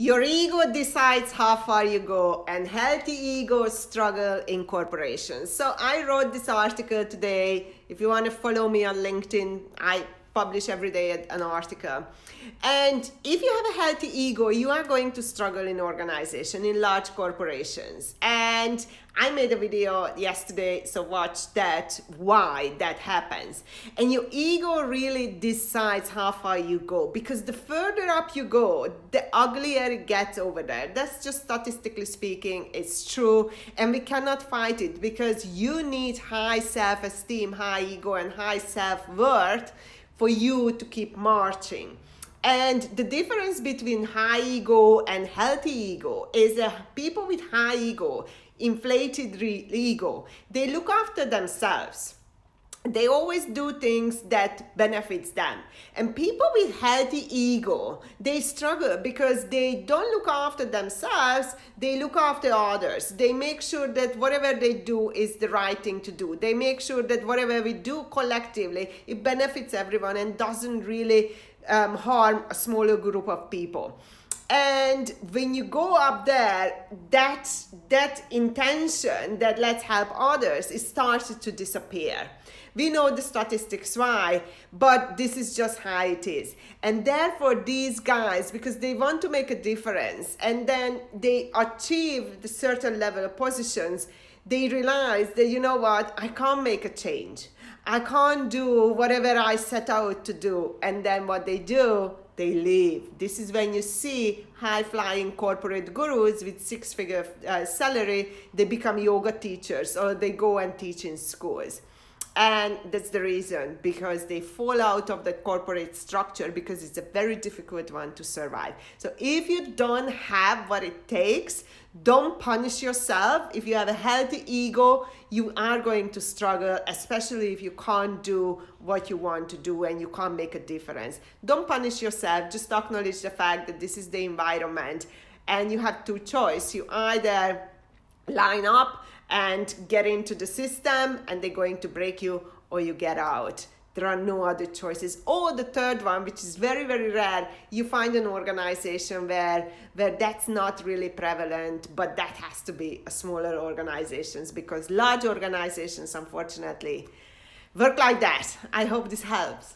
Your ego decides how far you go, and healthy egos struggle in corporations. So I wrote this article today. If you want to follow me on LinkedIn, I publish every day an article. And if you have a healthy ego, you are going to struggle in organization, in large corporations. And I made a video yesterday, so watch that, why that happens. And your ego really decides how far you go, because the further up you go, the uglier it gets over there. That's just statistically speaking, it's true. And we cannot fight it, because you need high self-esteem, high ego, and high self-worth for you to keep marching. And the difference between high ego and healthy ego is that people with high ego, inflated ego, they look after themselves. They always do things that benefits them. And people with healthy ego, they struggle because they don't look after themselves, they look after others. They make sure that whatever they do is the right thing to do. They make sure that whatever we do collectively, it benefits everyone and doesn't really harm a smaller group of people. And when you go up there, that intention that let's help others, it starts to disappear. We know the statistics why, but this is just how it is. And therefore these guys, because they want to make a difference and then they achieve the certain level of positions, they realize that, you know what, I can't make a change. I can't do whatever I set out to do. And then what they do, they leave. This is when you see high-flying corporate gurus with six-figure salary, they become yoga teachers or they go and teach in schools. And that's the reason, because they fall out of the corporate structure because it's a very difficult one to survive. So if you don't have what it takes, don't punish yourself. If you have a healthy ego, you are going to struggle, especially if you can't do what you want to do and you can't make a difference. Don't punish yourself. Just acknowledge the fact that this is the environment and you have two choices. You either line up and get into the system and they're going to break you, or you get out. There are no other choices. Or the third one, which is very, very rare, you find an organization where that's not really prevalent, but that has to be a smaller organizations, because large organizations, unfortunately, work like that. I hope this helps.